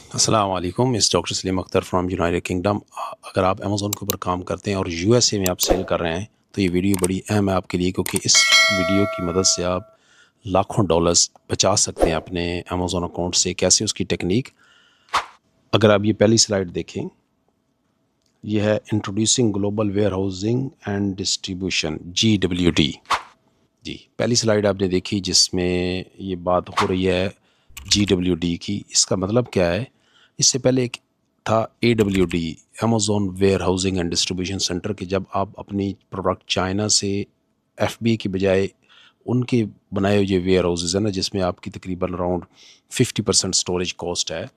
अस्सलाम वालेकुम, इस doctor Salim Akhtar from United kingdom. अगर आप अमेज़न के ऊपर काम करते हैं और यूएसए में आप सेल कर रहे हैं तो ये वीडियो बड़ी अहम है आपके लिए, क्योंकि इस वीडियो की मदद से आप लाखों डॉलर्स बचा सकते हैं अपने अमेज़न अकाउंट से। कैसे, उसकी टेक्निक। अगर आप ये पहली स्लाइड देखें, ये है introducing global warehousing and distribution, GWD। जी, पहली स्लाइड आपने देखी जिसमें ये बात हो रही है GWD की। इसका मतलब क्या है? इससे पहले एक था AWD, Amazon warehousing and distribution centre, कि जब आप अपनी प्रोडक्ट चाइना से FBA की बजाय उनके बनाए हुए वेयर हाउसेज है ना, जिसमें आपकी तकरीबन अराउंड 50% स्टोरेज कॉस्ट है,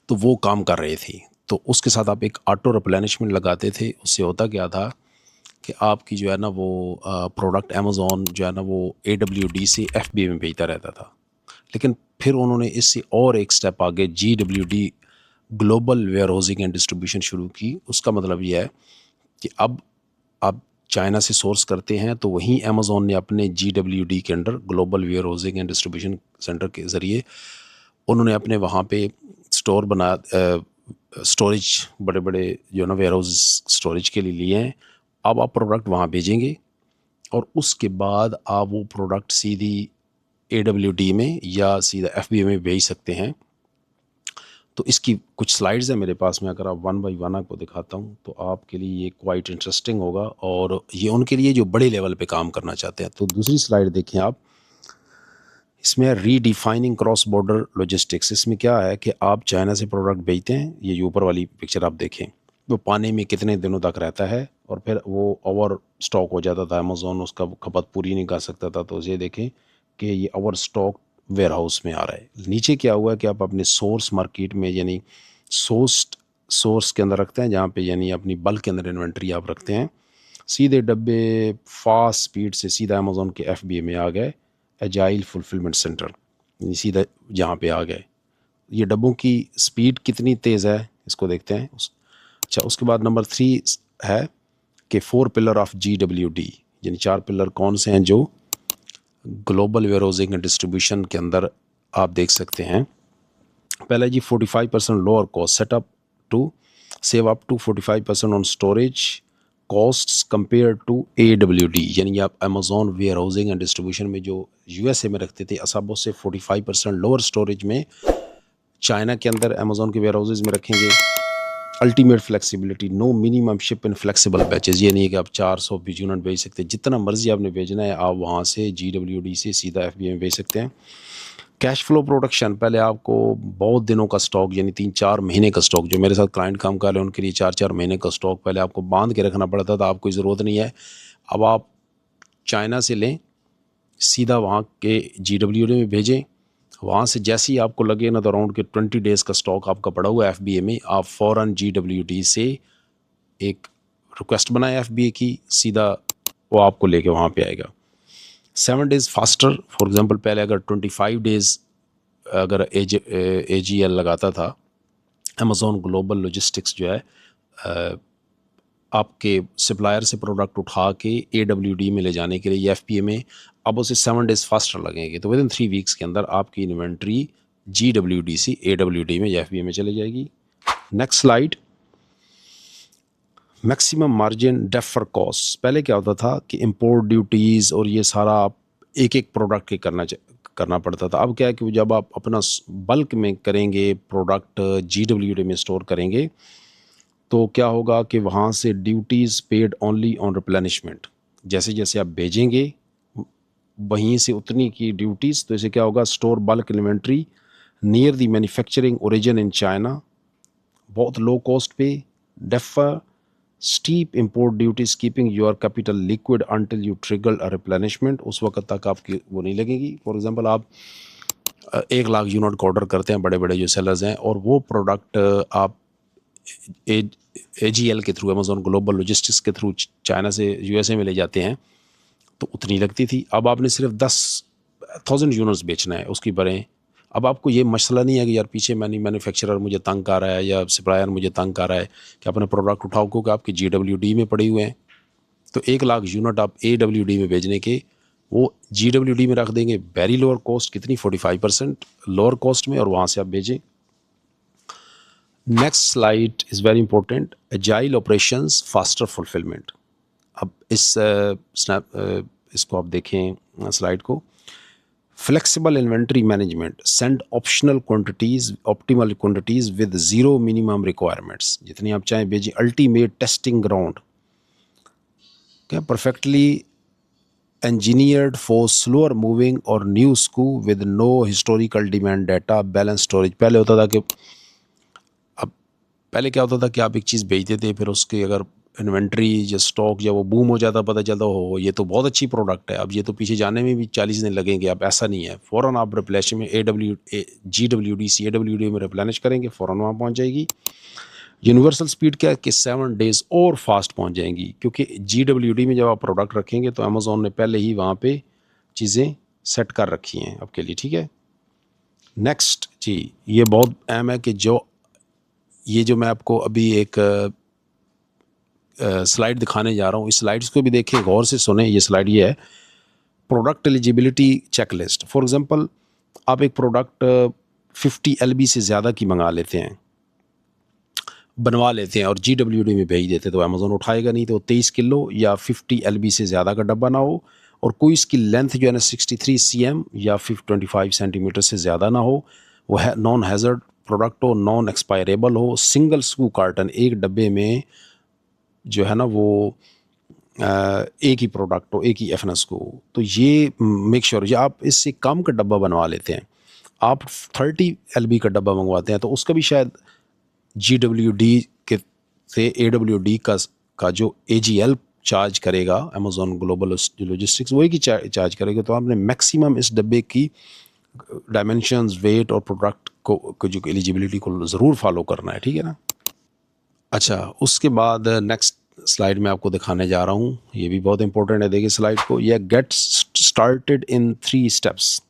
तो वो काम कर रहे थे। तो उसके साथ आप एक ऑटो रिप्लेनिशमेंट लगाते थे। उससे होता क्या था कि आपकी जो है ना वो प्रोडक्ट अमेज़न जो है ना वो AWD से FBA में भेजता रहता था। लेकिन फिर उन्होंने इससे और एक स्टेप आगे GWD, global warehousing and distribution शुरू की। उसका मतलब ये है कि अब आप चाइना से सोर्स करते हैं तो वहीं अमेज़न ने अपने GWD के under, global warehousing and distribution centre के ज़रिए, उन्होंने अपने वहाँ पे स्टोर बना स्टोरेज, बड़े बड़े जो ना वेयर हाउस स्टोरेज के लिए लिए हैं। अब आप प्रोडक्ट वहाँ भेजेंगे और उसके बाद आप वो प्रोडक्ट सीधी AWD में या सीधा FBA में भेज सकते हैं। तो इसकी कुछ स्लाइड्स हैं मेरे पास में, अगर आप वन बाई वन आपको दिखाता हूँ तो आपके लिए ये क्वाइट इंटरेस्टिंग होगा, और ये उनके लिए जो बड़े लेवल पे काम करना चाहते हैं। तो दूसरी स्लाइड देखें आप, इसमें रीडिफाइनिंग क्रॉस बॉर्डर लॉजिस्टिक्स। इसमें क्या है कि आप चाइना से प्रोडक्ट भेजते हैं, ये जो ऊपर वाली पिक्चर आप देखें, वो पानी में कितने दिनों तक रहता है और फिर वो ओवर स्टॉक हो जाता था, अमेज़न उसका खपत पूरी नहीं कर सकता था। तो ये देखें कि ये ओवर स्टॉक वेयर हाउस में आ रहा है। नीचे क्या हुआ है कि आप अपने सोर्स मार्केट में, यानी सोर्स के अंदर रखते हैं, जहाँ पे यानी अपनी बल्क के अंदर इन्वेंट्री आप रखते हैं। सीधे डब्बे फास्ट स्पीड से सीधा अमेज़न के FBA में आ गए, एजाइल फुलफिलमेंट सेंटर, सीधा जहाँ पे आ गए। ये डब्बों की स्पीड कितनी तेज़ है इसको देखते हैं। अच्छा, उसके बाद नंबर 3 है कि 4 पिलर ऑफ GWD, यानी 4 पिलर कौन से हैं जो global warehousing and distribution के अंदर आप देख सकते हैं। पहला जी 45% lower cost, setup to save up to 45% on storage costs compare to AWD, यानी आप Amazon warehousing and distribution में जो USA में रखते थे असाबो से 45% लोअर स्टोरेज में चाइना के अंदर अमेज़न के वेयर हाउसेज में रखेंगे। Ultimate flexibility, no minimum ship in flexible batches, ये नहीं है कि आप 400 भी यूनिट भेज सकते, जितना मर्जी आपने भेजना है आप वहाँ से GWD से सीधा FBA में भेज सकते हैं। कैश फ्लो प्रोडक्शन, पहले आपको बहुत दिनों का स्टॉक, यानी 3-4 महीने का स्टॉक, जो मेरे साथ क्लाइंट काम कर रहे हैं उनके लिए 4-4 महीने का स्टॉक पहले आपको बांध के रखना पड़ता था। आपको ज़रूरत नहीं है। अब आप चाइना से लें, सीधा वहाँ के GWD में भेजें, वहाँ से जैसे ही आपको लगे ना तो अराउंड के 20 डेज़ का स्टॉक आपका पड़ा हुआ है FBA में, आप फ़ौरन GWD से एक रिक्वेस्ट बनाए FBA की, सीधा वो आपको लेके वहाँ पे आएगा। 7 डेज़ फास्टर, फॉर एग्जांपल पहले अगर 25 डेज़ अगर AGL लगाता था, अमेज़न ग्लोबल लॉजिस्टिक्स जो है आपके सप्लायर से प्रोडक्ट उठा के AWD में ले जाने के लिए FBA में, अब उसे 7 डेज़ फास्टर लगेंगे। तो विदिन 3 वीक्स के अंदर आपकी इन्वेंट्री GWD से AWD में या FBA में चली जाएगी। Next slide, maximum margin defer cost. पहले क्या होता था कि इंपोर्ट ड्यूटीज़ और ये सारा आप एक एक प्रोडक्ट के करना पड़ता था। अब क्या है कि जब आप अपना बल्क में करेंगे, प्रोडक्ट GWD में स्टोर करेंगे, तो क्या होगा कि वहाँ से duties paid only on replenishment, जैसे जैसे आप भेजेंगे वहीं से उतनी की ड्यूटीज़। तो इसे क्या होगा, store bulk inventory near the manufacturing origin in China, बहुत लो कॉस्ट पे, defer steep import duties, keeping your capital liquid until you trigger a replenishment, उस वक्त तक आपकी वो नहीं लगेगी। फॉर एग्जांपल आप 1 लाख यूनिट का ऑर्डर करते हैं, बड़े बड़े जो सेलर्स हैं, और वो प्रोडक्ट आप AGL के थ्रू, अमेज़न ग्लोबल लॉजिस्टिक्स के थ्रू चाइना से USA में ले जाते हैं, तो उतनी लगती थी। अब आपने सिर्फ 10,000 यूनिट्स बेचना है, उसकी बरें। अब आपको ये मसला नहीं है कि यार पीछे मैन्युफैक्चरर मुझे तंग कर रहा है या सप्लायर मुझे तंग कर रहा है कि अपने प्रोडक्ट उठाओ, क्योंकि आपकी GWD में पड़े हुए हैं। तो 1 लाख यूनिट आप AWD में भेजने के, वो GWD में रख देंगे, वेरी लोअर कॉस्ट, कितनी 45% लोअर कॉस्ट में, और वहाँ से आप भेजें। Next slide is very important, agile operations faster fulfilment. अब इसको आप देखें स्लाइड को। Flexible inventory management, send optional quantities, optimal quantities with zero minimum requirements, जितनी आप चाहें भेजिए। अल्टीमेट टेस्टिंग ग्राउंड, क्या perfectly engineered for slower moving or new SKU with no historical demand data, balance storage। पहले होता था कि अब पहले क्या होता था कि आप एक चीज़ बेचते थे, फिर उसके अगर इन्वेंट्री या स्टॉक जब वो बूम हो जाता, पता चलता हो ये तो बहुत अच्छी प्रोडक्ट है, अब ये तो पीछे जाने में भी 40 दिन लगेंगे। अब ऐसा नहीं है, फ़ौरन आप रिप्लेश में GWD CAWD में रिप्लेनिश करेंगे, फ़ौरन वहाँ पहुँच जाएगी। यूनिवर्सल स्पीड क्या है कि 7 डेज़ और फास्ट पहुंच जाएंगी, क्योंकि GWD में जब आप प्रोडक्ट रखेंगे तो अमेज़ॉन ने पहले ही वहाँ पे चीज़ें सेट कर रखी हैं आपके लिए, ठीक है। नेक्स्ट जी, ये बहुत अहम है कि जो मैं आपको अभी एक स्लाइड दिखाने जा रहा हूँ, इस स्लाइड्स को भी देखें, गौर से सुने। ये स्लाइड ये है, product eligibility checklist. For example, आप एक प्रोडक्ट 50 LB से ज़्यादा की मंगा लेते हैं, बनवा लेते हैं और GWD में भेज देते, तो अमेज़ॉन उठाएगा नहीं। तो 23 किलो या 50 LB से ज़्यादा का डब्बा ना हो, और कोई इसकी लेंथ जो है ना 63 cm या 25 सेंटीमीटर से ज़्यादा ना हो, वो है नॉन हैज़र्ड प्रोडक्ट हो, नॉन एक्सपायरेबल हो, सिंगल स्कू कार्टन, एक डब्बे में जो है ना वो एक ही प्रोडक्ट हो, एक ही FNS को। तो ये मेक श्योर, ये आप इससे कम का डब्बा बनवा लेते हैं, आप 30 LB का डब्बा मंगवाते हैं, तो उसका भी शायद GWD के से AWD का जो AGL चार्ज करेगा अमेज़ॉन ग्लोबल लॉजिस्टिक्स, वही की चार्ज करेगा। तो आपने मैक्सिमम इस डब्बे की डायमेंशंस, वेट और प्रोडक्ट को जो एलिजिबिलिटी को ज़रूर फॉलो करना है, ठीक है ना। अच्छा, उसके बाद नेक्स्ट स्लाइड में आपको दिखाने जा रहा हूँ, ये भी बहुत इंपॉर्टेंट है। देखिए स्लाइड को, यह गेट स्टार्टेड इन 3 स्टेप्स।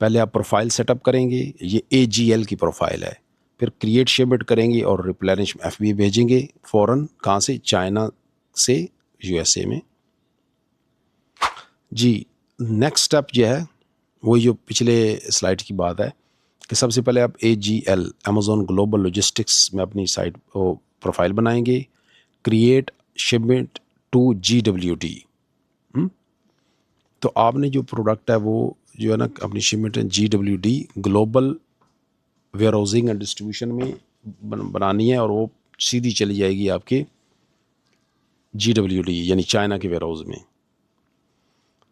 पहले आप प्रोफाइल सेटअप करेंगे, ये AGL की प्रोफाइल है, फिर क्रिएट शिपमेंट करेंगे और रिप्लेनिश FB भेजेंगे फ़ौरन। कहाँ से? चाइना से USA में जी। नेक्स्ट स्टेप जो है वही जो पिछले स्लाइड की बात है कि सबसे पहले आप AGL अमेज़ॉन ग्लोबल लॉजिस्टिक्स में अपनी साइट प्रोफाइल बनाएंगे, क्रिएट शिपमेंट टू GWD। तो आपने जो प्रोडक्ट है वो जो है ना अपनी shipment GWD global warehousing and distribution में बनानी है, और वो सीधी चली जाएगी आपके GWD यानी चाइना के वेयर हाउस में।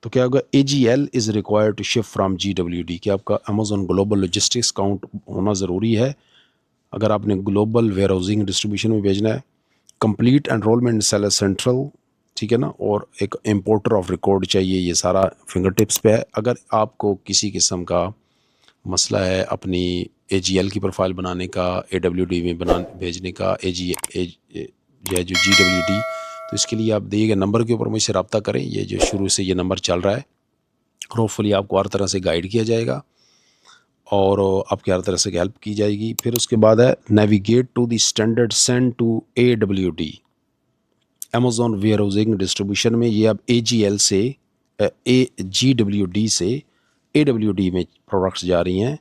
तो क्या होगा, AGL is required to ship from GWD, कि आपका अमेज़ॉन ग्लोबल लॉजिस्टिक्स अकाउंट होना ज़रूरी है अगर आपने ग्लोबल वेयर हाउसिंग डिस्ट्रीब्यूशन में भेजना है। कंप्लीट एनरोलमेंट सेलर सेंट्रल, ठीक है ना, और एक इम्पोर्टर ऑफ रिकॉर्ड चाहिए। ये सारा फिंगर टिप्स पे है। अगर आपको किसी किस्म का मसला है अपनी AGL की प्रोफाइल बनाने का, AWD में भेजने का, जो GWD, तो इसके लिए आप दिए गए नंबर के ऊपर मुझसे रब्ता करें। ये जो शुरू से ये नंबर चल रहा है, होपफुली आपको हर तरह से गाइड किया जाएगा और आपकी हर तरह से हेल्प की जाएगी। फिर उसके बाद है navigate to the standard send to AWD Amazon warehousing distribution में। ये अब AGL से GWD से AWD में प्रोडक्ट्स जा रही हैं।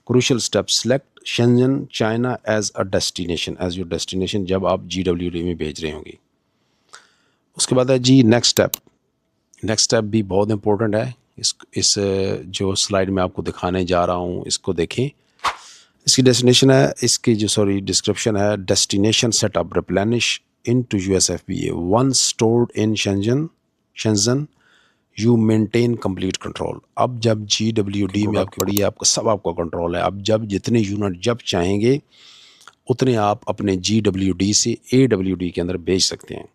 Crucial step, select Shenzhen China as a destination, as your destination, जब आप GWD में भेज रहे होंगे। उसके बाद है जी नेक्स्ट स्टेप। नेक्स्ट स्टेप भी बहुत इंपॉर्टेंट है। इस जो स्लाइड में आपको दिखाने जा रहा हूँ इसको देखें। इसकी डेस्टिनेशन है, इसकी जो डिस्क्रिप्शन है, destination setup replenish into USFBA once stored in Shenzhen you maintain complete control. अब जब GWD में आपकी पड़ी है, आपका सब आपका कंट्रोल है। अब जब जितने यूनिट जब चाहेंगे उतने आप अपने GWD से AWD के अंदर भेज सकते हैं।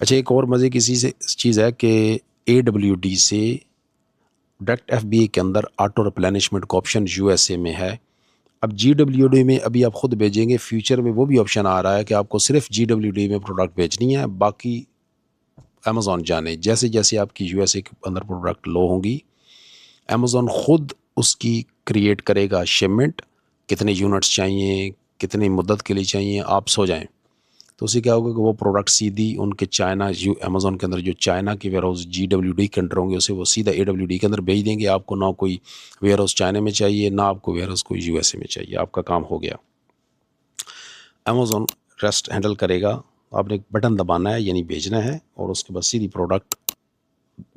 अच्छा, एक और मज़े की चीज़ है कि AWD से डायरेक्ट FBA के अंदर ऑटो रिप्लेनिशमेंट का ऑप्शन USA में है। अब GWD में अभी आप ख़ुद भेजेंगे, फ्यूचर में वो भी ऑप्शन आ रहा है कि आपको सिर्फ GWD में प्रोडक्ट भेजनी है, बाकी अमेज़ॉन जाने। जैसे जैसे आपकी USA के अंदर प्रोडक्ट लो होंगी, अमेज़ॉन ख़ुद उसकी क्रिएट करेगा शिपमेंट, कितने यूनिट्स चाहिए, कितनी मुद्दत के लिए चाहिए, आप सो जाएं। तो उससे क्या होगा कि वो प्रोडक्ट सीधी उनके चाइना अमेज़ॉन के अंदर जो चाइना के वेयर हाउस GWD के अंडर होंगे, उसे वो सीधा AWD के अंदर भेज देंगे। आपको ना कोई वेयर हाउस चाइना में चाहिए, ना आपको वेयर हाउस कोई USA में चाहिए, आपका काम हो गया। अमेज़ॉन रेस्ट हैंडल करेगा। आपने एक बटन दबाना है यानी भेजना है, और उसके बाद सीधी प्रोडक्ट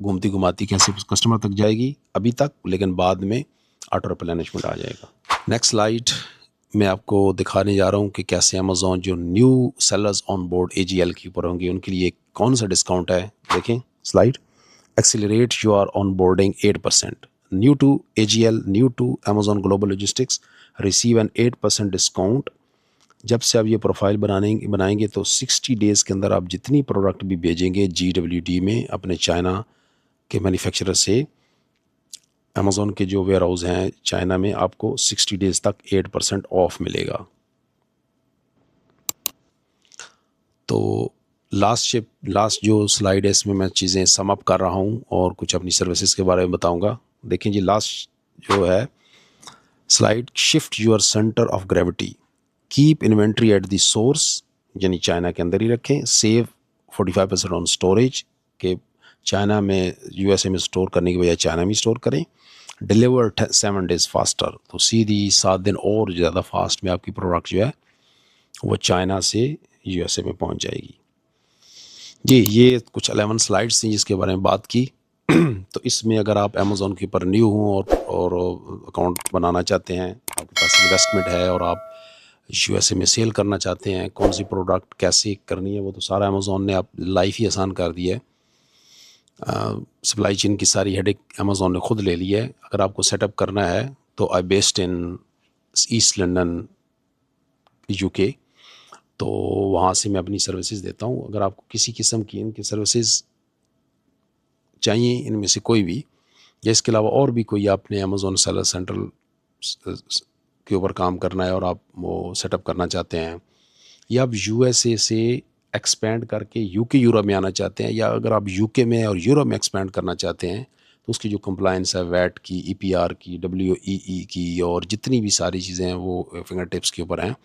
घूमती घुमाती कैसे कस्टमर तक जाएगी अभी तक, लेकिन बाद में ऑटो रिप्लेनिशमेंट आ जाएगा। नेक्स्ट स्लाइड मैं आपको दिखाने जा रहा हूँ कि कैसे अमेज़ॉन जो new sellers on board AGL के ऊपर होंगे उनके लिए कौन सा डिस्काउंट है। देखें slide, accelerate your onboarding 8%, new to AGL, new to Amazon global logistics receive an 8% discount. जब से आप ये प्रोफाइल बनाएंगे तो 60 डेज़ के अंदर आप जितनी प्रोडक्ट भी भेजेंगे GWD में अपने चाइना के मैन्युफैक्चरर से, अमेज़ॉन के जो वेयर हाउस हैं चाइना में, आपको 60 डेज़ तक 8% ऑफ मिलेगा। तो लास्ट जो स्लाइड है इसमें मैं चीज़ें सम अप कर रहा हूँ और कुछ अपनी सर्विसेज के बारे में बताऊँगा। देखें जी, लास्ट जो है slide, shift your centre of gravity, keep inventory at the source, यानी चाइना के अंदर ही रखें। सेव 45% ऑन स्टोरेज, के चाइना में USA में स्टोर करने की बजाय चाइना में स्टोर करें। डिलीवर 7 डेज़ फास्टर, तो सीधी 7 दिन और ज़्यादा फास्ट में आपकी प्रोडक्ट जो है वो चाइना से USA में पहुंच जाएगी। ये कुछ 11 स्लाइड्स थी जिसके बारे में बात की। तो इसमें अगर आप अमेज़ॉन के ऊपर न्यू हों और अकाउंट बनाना चाहते हैं, आपके पास इन्वेस्टमेंट है और आप USA में सेल करना चाहते हैं, कौन सी प्रोडक्ट कैसे करनी है वो तो सारा अमेज़ॉन ने आप लाइफ ही आसान कर दिया है। सप्लाई चेन की सारी हेडेक अमेज़ॉन ने खुद ले ली है। अगर आपको सेटअप करना है तो आई based in east London UK, तो वहाँ से मैं अपनी सर्विसेज देता हूँ। अगर आपको किसी किस्म की इनकी सर्विसेज चाहिए, इनमें से कोई भी, या इसके अलावा और भी कोई आपने अमेज़ॉन सेलर सेंट्रल के ऊपर काम करना है और आप वो सेटअप करना चाहते हैं, या आप USA से एक्सपेंड करके UK यूरोप में आना चाहते हैं, या अगर आप UK में और यूरोप में एक्सपेंड करना चाहते हैं तो उसकी जो कंप्लाइंस है वैट की, EPR की, WEE की, और जितनी भी सारी चीज़ें हैं वो फिंगर टिप्स के ऊपर हैं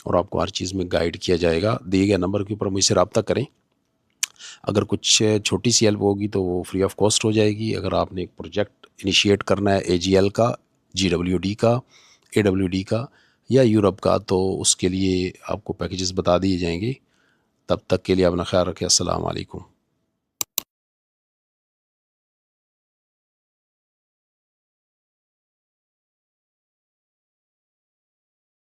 और आपको हर चीज़ में गाइड किया जाएगा। दिए गए नंबर के ऊपर मुझसे रब्ता करें। अगर कुछ छोटी सी हेल्प होगी तो वो फ्री ऑफ कॉस्ट हो जाएगी। अगर आपने एक प्रोजेक्ट इनिशिएट करना है AGL का, GWD का, AWD का या यूरोप का, तो उसके लिए आपको पैकेजेस बता दिए जाएंगे। तब तक के लिए अपना ख्याल रखें। अस्सलाम वालेकुम।